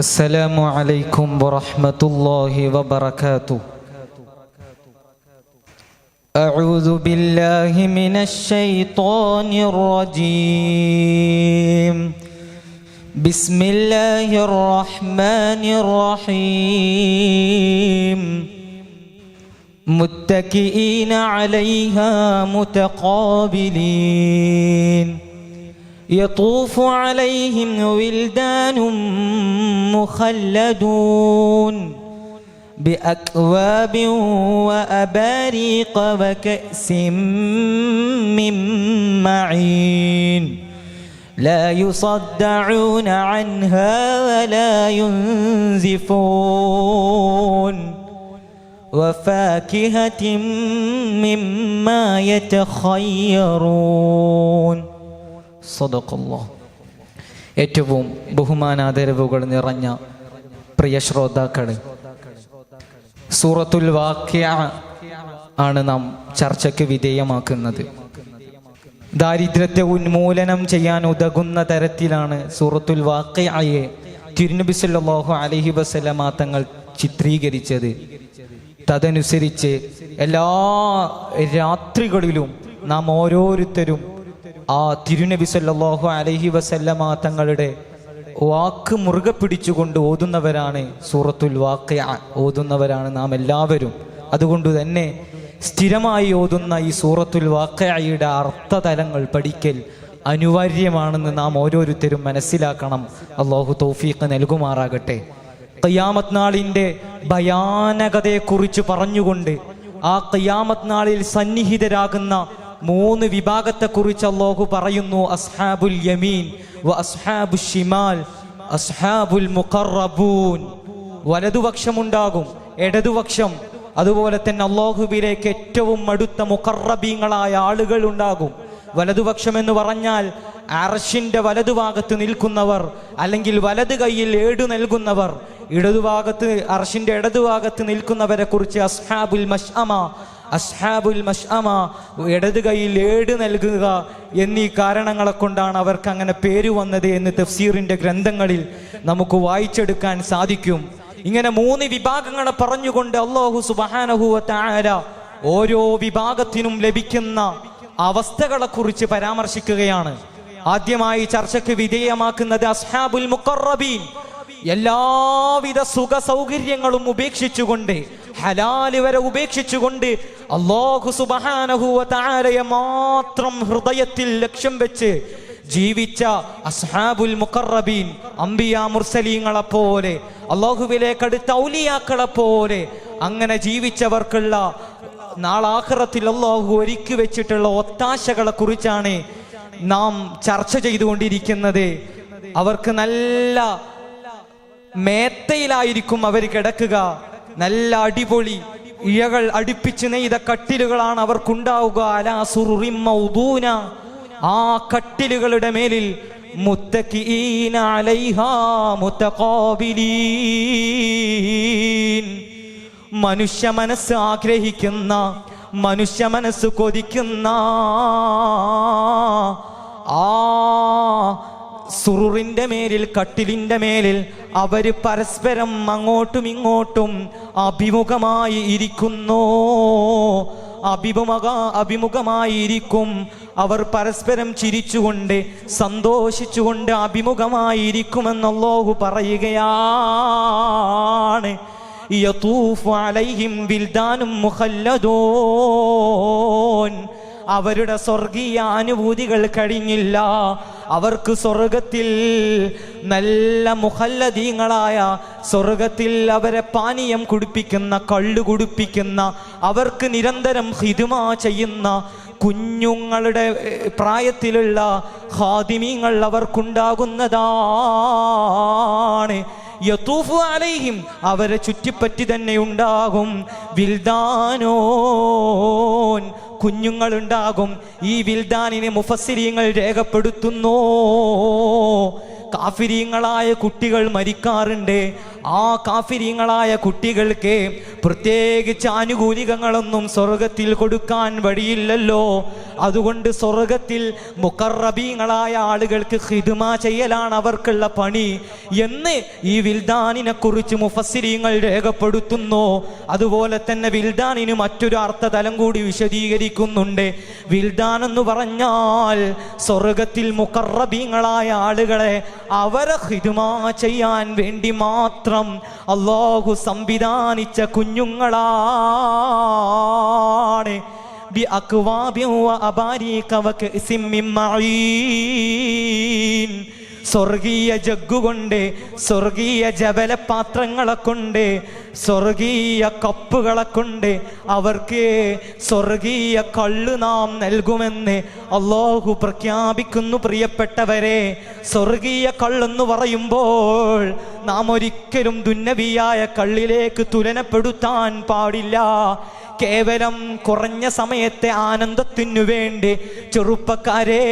السلام عليكم ورحمة الله وبركاته. أعوذ بالله من الشيطان الرجيم. بسم الله الرحمن الرحيم. متكئين عليها متقابلين يطوف عليهم ولدان مخلدون بأكواب وأباريق وكأس من معين لا يصدعون عنها ولا ينزفون وفاكهة مما يتخيرون. സദഖല്ലാഹ്. ഏറ്റവും ബഹുമാനാദരവുകൾ നിറഞ്ഞ പ്രിയ ശ്രോതാക്കളെ, സൂറത്തുൽ വാഖിഅ ആണ് നാം ചർച്ചയ്ക്ക് വിധേയമാക്കുന്നത്. ദാരിദ്ര്യത്തെ ഉന്മൂലനം ചെയ്യാൻ ഉതകുന്ന തരത്തിലാണ് സൂറത്തുൽ വാഖിഅയെ തിരുനബി സല്ലല്ലാഹു അലൈഹി വസല്ലമ തങ്ങൾ ചിത്രീകരിച്ചത്. തദനുസരിച്ച് എല്ലാ രാത്രികളിലും നാം ഓരോരുത്തരും ആ തിരുനബി സല്ലല്ലാഹു അലൈഹി വസല്ലമ തങ്ങളുടെ വാക്ക് മുറുകെ പിടിച്ചുകൊണ്ട് ഓതുന്നവരാണ് സൂറത്തുൽ വാഖിഅ ഓതുന്നവരാണ് നാം എല്ലാവരും. അതുകൊണ്ട് തന്നെ സ്ഥിരമായി ഓതുന്ന ഈ സൂറത്തുൽ വാഖിഅയുടെ അർത്ഥതലങ്ങൾ പഠിക്കൽ അനിവാര്യമാണെന്ന് നാം ഓരോരുത്തരും മനസ്സിലാക്കണം. അല്ലാഹു തൗഫീഖ് നൽകുമാറാകട്ടെ. ഖിയാമത്ത് നാളിൻ്റെ ഭയാനകതയെക്കുറിച്ച് പറഞ്ഞുകൊണ്ട് ആ ഖിയാമത്ത് നാളിൽ സന്നിഹിതരാകുന്ന മൂന്ന് വിഭാഗത്തെക്കുറിച്ച് അല്ലാഹു പറയുന്നു. അസ്ഹാബുൽ യമീൻ വ അസ്ഹാബുൽ ഷിമാൽ അസ്ഹാബുൽ മുഖറബൂൻ. വലതുപക്ഷമുണ്ടാകും, ഇടതുപക്ഷം, അതുപോലെ തന്നെ അല്ലാഹുവിലേക്ക് ഏറ്റവും അടുത്ത മുഖറബീങ്ങളായ ആളുകൾ ഉണ്ടാകും. വലതുപക്ഷം എന്ന് പറഞ്ഞാൽ അർശിന്റെ വലതുഭാഗത്ത് നിൽക്കുന്നവർ, അല്ലെങ്കിൽ വലത് കൈയിൽ ഏടു നൽകുന്നവർ. ഇടതുഭാഗത്ത് അർശിന്റെ ഇടതുഭാഗത്ത് നിൽക്കുന്നവരെ കുറിച്ച് അസ്ഹാബുൽ മശ്അമ, അസ്ഹാബുൽ മശ്അമ, ഇടത് കൈയിൽ ഏട് നൽകുക എന്നീ കാരണങ്ങളെ കൊണ്ടാണ് അവർക്ക് അങ്ങനെ പേര് വന്നത് എന്ന് തഫ്സീറിന്റെ ഗ്രന്ഥങ്ങളിൽ നമുക്ക് വായിച്ചെടുക്കാൻ സാധിക്കും. ഇങ്ങനെ മൂന്ന് വിഭാഗങ്ങളെ പറഞ്ഞുകൊണ്ട് അല്ലാഹു സുബ്ഹാനഹു വ തആല ഓരോ വിഭാഗത്തിനും ലഭിക്കുന്ന അവസ്ഥകളെ കുറിച്ച് പരാമർശിക്കുകയാണ്. ആദ്യമായി ചർച്ചയ്ക്ക് വിധേയമാക്കുന്നത് അസ്ഹാബുൽ മുഖറബീൻ. എല്ലാവിധ സുഖ സൗകര്യങ്ങളും ഉപേക്ഷിച്ചുകൊണ്ട്, ഹലാല് വരെ ഉപേക്ഷിച്ചുകൊണ്ട് അല്ലാഹു സുബ്ഹാനഹു വ തആലയെ മാത്രം ഹൃദയത്തിൽ ലക്ഷ്യം വെച്ച് ജീവിച്ച അസ്ഹാബുൽ മുഖറബീൻ, അംബിയാ മുർസലീങ്ങളെ പോലെ, അല്ലാഹുവിലേക്ക് അടുത്ത ഔലിയാക്കളെ പോലെ അങ്ങനെ ജീവിച്ചവർക്കുള്ള നാളാഖിറത്തിൽ അല്ലാഹു ഒരുക്കി വെച്ചിട്ടുള്ള ഒത്താശകളെ കുറിച്ചാണ് നാം ചർച്ച ചെയ്തുകൊണ്ടിരിക്കുന്നത്. അവർക്ക് നല്ല മേത്തയിലായിരിക്കും അവർ കിടക്കുക. നല്ല അടിപൊളി ഇഴകൾ അടുപ്പിച്ച് നെയ്ത കട്ടിലുകളാണ് അവർക്കുണ്ടാവുക. അലാ സുറുറിൻ മൗദൂന, ആ കട്ടിലുകളുടെ മേലിൽ മുത്തഖീന അലൈഹാ മുതഖാബിലീൻ. മനുഷ്യ മനസ്സ് ആഗ്രഹിക്കുന്ന, മനുഷ്യ മനസ്സ് കൊതിക്കുന്ന ആ സുറുറിന്റെ മേലിൽ, കട്ടിലിന്റെ മേലിൽ അവര് പരസ്പരം അങ്ങോട്ടും ഇങ്ങോട്ടും അഭിമുഖമായി ഇരിക്കുന്നു. അഭിമുഖമായി ഇരിക്കും അവർ. പരസ്പരം ചിരിച്ചുകൊണ്ട് സന്തോഷിച്ചുകൊണ്ട് അഭിമുഖമായി ഇരിക്കുമെന്ന് അല്ലാഹു പറയുകയാണ്. യതൂഫു അലൈഹിം വിൽദാനും മുഖല്ലദൂൻ. അവരുടെ സ്വർഗീയ അനുഭൂതികൾ കഴിഞ്ഞില്ല. അവർക്ക് സ്വർഗത്തിൽ നല്ല മുഖല്ലദീങ്ങളായ, സ്വർഗത്തിൽ അവരെ പാനീയം കുടിപ്പിക്കുന്ന, കള്ളു കുടിപ്പിക്കുന്ന, അവർക്ക് നിരന്തരം ഖിദ്മ ചെയ്യുന്ന കുഞ്ഞുങ്ങളുടെ പ്രായത്തിലുള്ള ഖാദിമീങ്ങൾ അവർക്കുണ്ടാകുന്നതാണ്. യതൂഫു അലൈഹിം, അവരെ ചുറ്റിപ്പറ്റി തന്നെ ഉണ്ടാകും. വിൽദാനോൻ, കുഞ്ഞുങ്ങളുണ്ടാകും. ഈ വിൽദാനിനെ മുഫസ്സിരീങ്ങൾ രേഖപ്പെടുത്തുന്നു. കാഫിരീങ്ങളായ കുട്ടികൾ മരിക്കാറുണ്ട്. ആ കാഫിരീങ്ങളായ കുട്ടികൾക്ക് പ്രത്യേകിച്ച് ആനുകൂലികങ്ങളൊന്നും സ്വർഗത്തിൽ കൊടുക്കാൻ വഴിയില്ലല്ലോ. അതുകൊണ്ട് സ്വർഗത്തിൽ മുഖറബീങ്ങളായ ആളുകൾക്ക് ഖിദ്മ ചെയ്യലാണ് അവർക്കുള്ള പണി എന്ന് ഈ വിൽദാനിനെ കുറിച്ച് മുഫസ്സിരീങ്ങൾ രേഖപ്പെടുത്തുന്നു. അതുപോലെ തന്നെ വിൽദാനിന് മറ്റൊരു അർത്ഥതലം കൂടി വിശദീകരിക്കുന്നുണ്ട്. വിൽദാൻ എന്ന് പറഞ്ഞാൽ സ്വർഗത്തിൽ മുഖറബീങ്ങളായ ആളുകളെ അവരെ ഖിദ്മ ചെയ്യാൻ വേണ്ടി മാത്രം അല്ലാഹു സംവിധാനിച്ച കുഞ്ഞുങ്ങളാണ്. സ്വർഗീയ ജഗ്ഗുകൊണ്ട്, സ്വർഗീയ ജബലപാത്രങ്ങളെ കൊണ്ട്, സ്വർഗീയ കപ്പുകളെ കൊണ്ട് അവർക്ക് സ്വർഗീയ കള്ള് നാം നൽകുമെന്ന് അല്ലാഹു പ്രഖ്യാപിക്കുന്നു. പ്രിയപ്പെട്ടവരെ, സ്വർഗീയ കള്ളെന്ന് പറയുമ്പോൾ നാം ഒരിക്കലും ദുന്നവിയായ കള്ളിലേക്ക് തുലനപ്പെടുത്താൻ പാടില്ല. കേവലം കുറഞ്ഞ സമയത്തെ ആനന്ദത്തിനു വേണ്ടി ചെറുപ്പക്കാരെ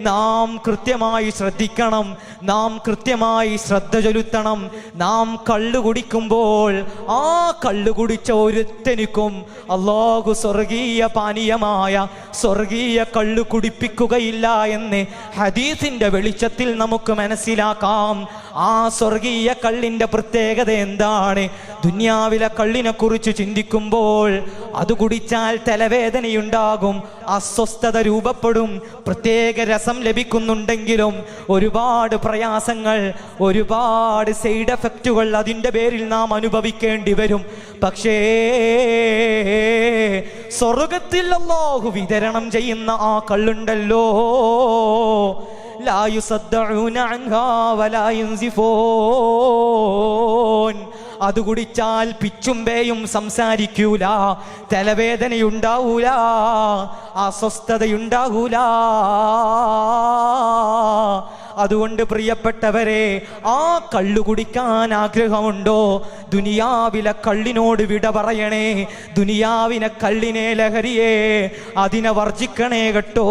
നാം കൃത്യമായി ശ്രദ്ധിക്കണം, നാം കൃത്യമായി ശ്രദ്ധ ചെലുത്തണം. നാം കള്ളു കുടിക്കുമ്പോൾ ആ കള്ളു കുടിച്ച ഒരുത്തനിക്കും അല്ലാഹു സ്വർഗീയ പാനീയമായ സ്വർഗീയ കള്ളു കുടിപ്പിക്കുകയില്ല എന്ന് ഹദീസിന്റെ വെളിച്ചത്തിൽ നമുക്ക് മനസ്സിലാക്കാം. ആ സ്വർഗീയ കള്ളിന്റെ പ്രത്യേകത എന്താണ്? ദുനിയാവിലെ കള്ളിനെ കുറിച്ച് ചിന്തിക്കുമ്പോൾ അത് കുടിച്ചാൽ തലവേദനയുണ്ടാകും, അസ്വസ്ഥത രൂപപ്പെടും, പ്രത്യേക രസം ലഭിക്കുന്നുണ്ടെങ്കിലും ഒരുപാട് പ്രയാസങ്ങൾ, ഒരുപാട് സൈഡ് എഫക്റ്റുകൾ അതിൻ്റെ പേരിൽ നാം അനുഭവിക്കേണ്ടി വരും. പക്ഷേ സ്വർഗത്തിൽ അല്ലാഹു വിതരണം ചെയ്യുന്ന ആ കള്ളുണ്ടല്ലോ, ലാ യുസദ്ദഊന അൻഹാ വലാ യുൻസിഫൂൻ, അത് കുടിച്ചാൽ പിച്ചുംബേയും സംസാരിക്കൂല, തലവേദനയുണ്ടാവൂല, അസ്വസ്ഥതയുണ്ടാവൂല. അതുകൊണ്ട് പ്രിയപ്പെട്ടവരെ, ആ കള്ളു കുടിക്കാൻ ആഗ്രഹമുണ്ടോ? ദുനിയാവിലെ കള്ളിനോട് വിട പറയണേ. ദുനിയാവിനെ, കള്ളിനെ, ലഹരിയെ അതിനെ വർജിക്കണേ കേട്ടോ.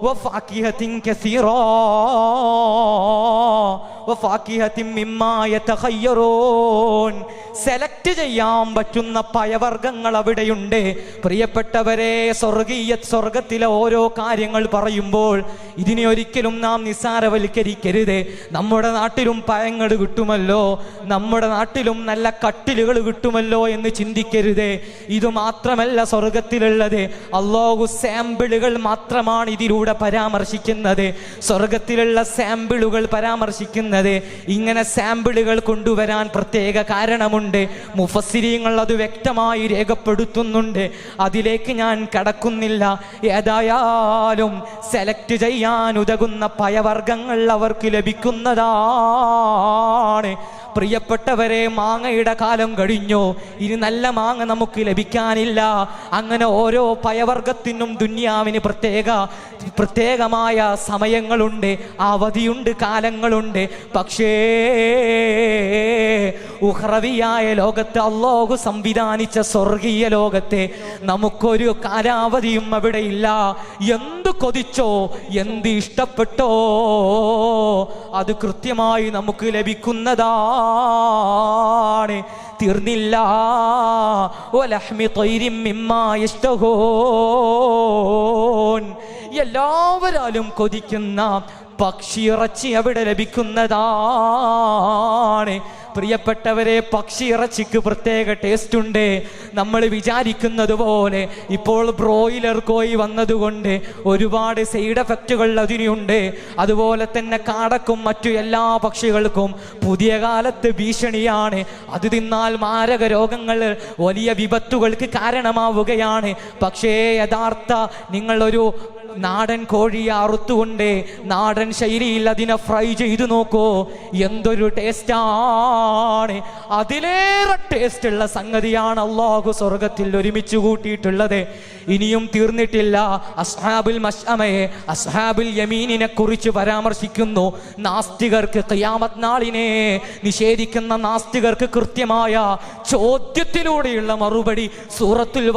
വഫാകിഹത്തിൻ കസീറാ വഫാകിഹത്തിൻ മിമ്മാ യതഖയ്യറൂൻ, സെലക്ട് ചെയ്യാൻ പറ്റുന്ന പഴവർഗ്ഗങ്ങൾ അവിടെയുണ്ട്. പ്രിയപ്പെട്ടവരെ, സ്വർഗത്തിലെ ഓരോ കാര്യങ്ങൾ പറയുമ്പോൾ ഇതിനെ ഒരിക്കലും നാം നിസ്സാരവൽക്കരിക്കരുത്. നമ്മുടെ നാട്ടിലും പഴങ്ങൾ കിട്ടുമല്ലോ, നമ്മുടെ നാട്ടിലും നല്ല കട്ടിലുകൾ കിട്ടുമല്ലോ എന്ന് ചിന്തിക്കരുത്. ഇത് മാത്രമല്ല സ്വർഗത്തിലുള്ളത്, അല്ലാഹു സാമ്പിളുകൾ മാത്രമാണ് ഇതിലൂടെ പരാമർശിക്കുന്നത്. സ്വർഗത്തിലുള്ള സാമ്പിളുകൾ പരാമർശിക്കുന്നത്, ഇങ്ങനെ സാമ്പിളുകൾ കൊണ്ടുവരാൻ പ്രത്യേക കാരണമുണ്ട്. മുഫസ്സിരീങ്ങൾ അത് വ്യക്തമായി രേഖപ്പെടുത്തുന്നുണ്ട്. അതിലേക്ക് ഞാൻ കടക്കുന്നില്ല. ഏതായാലും സെലക്ട് ചെയ്യാൻ ഉതകുന്ന പഴവർഗ്ഗങ്ങൾ അവർക്ക് ലഭിക്കുന്നതാണ്. പ്രിയപ്പെട്ടവരെ, മാങ്ങയുടെ കാലം കഴിഞ്ഞു, ഇനി നല്ല മാങ്ങ നമുക്ക് ലഭിക്കാനില്ല. അങ്ങനെ ഓരോ പഴവർഗ്ഗത്തിനും ദുനിയാവിന് പ്രത്യേകമായ സമയങ്ങളുണ്ട്, അവധിയുണ്ട്, കാലങ്ങളുണ്ട്. പക്ഷേ ഉഖ്റവിയായ ലോകത്ത് അല്ലാഹു സംവിധാനിച്ച സ്വർഗീയ ലോകത്തെ നമുക്കൊരു കാലാവധിയും അവിടെ ഇല്ല. എന്ത് കൊതിച്ചോ, എന്ത് ഇഷ്ടപ്പെട്ടോ അത് കൃത്യമായി നമുക്ക് ലഭിക്കുന്നതാണ്. തീർന്നില്ല. വലഹ്മി ത്വയ്രിൻ മിമ്മാ യശ്തഹൂൻ, എല്ലാവരാലും കൊതിക്കുന്ന പക്ഷിയിറച്ചി അവിടെ ലഭിക്കുന്നതാണ്. പ്രിയപ്പെട്ടവരെ, പക്ഷി ഇറച്ചിക്ക് പ്രത്യേക ടേസ്റ്റ് ഉണ്ട്. നമ്മൾ വിചാരിക്കുന്നത് പോലെ ഇപ്പോൾ ബ്രോയിലർ കോഴി വന്നതുകൊണ്ട് ഒരുപാട് സൈഡ് എഫക്റ്റുകൾ അതിനുണ്ട്. അതുപോലെ തന്നെ കാടക്കും മറ്റു എല്ലാ പക്ഷികൾക്കും പുതിയ കാലത്ത് ഭീഷണിയാണ്. അത് തിന്നാൽ മാരക രോഗങ്ങൾ, വലിയ വിപത്തുകൾക്ക് കാരണമാവുകയാണ്. പക്ഷേ യഥാർത്ഥ നിങ്ങളൊരു നാടൻ കോഴിയെ അറുത്തുകൊണ്ട് നാടൻ ശൈലിയിൽ അതിനെ ഫ്രൈ ചെയ്തു നോക്കൂ, എന്തൊരു ടേസ്റ്റാണ്. അതിലേറെ ടേസ്റ്റ് ഉള്ള സംഗതിയാണ് അല്ലാഹു സ്വർഗത്തിൽ ഒരുമിച്ച് കൂട്ടിയിട്ടുള്ളത്. ഇനിയും തീർന്നിട്ടില്ല. അസ്ഹാബുൽ മശ്അമയെ, അസ്ഹാബുൽ യമീനിനെ കുറിച്ച് പരാമർശിക്കുന്നു. നാസ്തികർക്ക്, ഖിയാമത്ത് നാളിനെ നിഷേധിക്കുന്ന നാസ്തികർക്ക് കൃത്യമായ ചോദ്യത്തിലൂടെയുള്ള മറുപടി സൂറത്തുൽ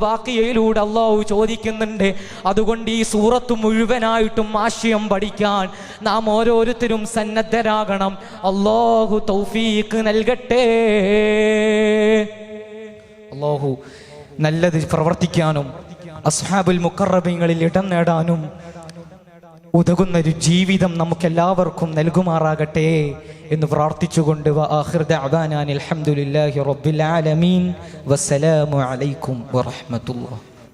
വാഖിയയിലൂടെ അല്ലാഹു ചോദിക്കുന്നുണ്ട്. അതുകൊണ്ട് ഈ സൂറത്ത് മുഴുവനായിട്ടും ആശയം പഠിക്കാൻ നാം ഓരോരുത്തരും സന്നദ്ധരാകണം. അല്ലാഹു തൗഫീഖ് നൽകട്ടെ. അല്ലാഹു നല്ലത് പ്രവർത്തിക്കാനും അസ്ഹാബുൽ മുഖറബീങ്ങളിൽ ഇടം നേടാനും ഉതകുന്നൊരു ജീവിതം നമുക്കെല്ലാവർക്കും നൽകുമാറാകട്ടെ എന്ന് പ്രാർത്ഥിച്ചുകൊണ്ട് വആഖിർ ദഅവാനാ അൽഹംദുലില്ലാഹി റബ്ബിൽ ആലമീൻ. വസ്സലാമു അലൈക്കും വറഹ്മത്തുള്ളാഹി.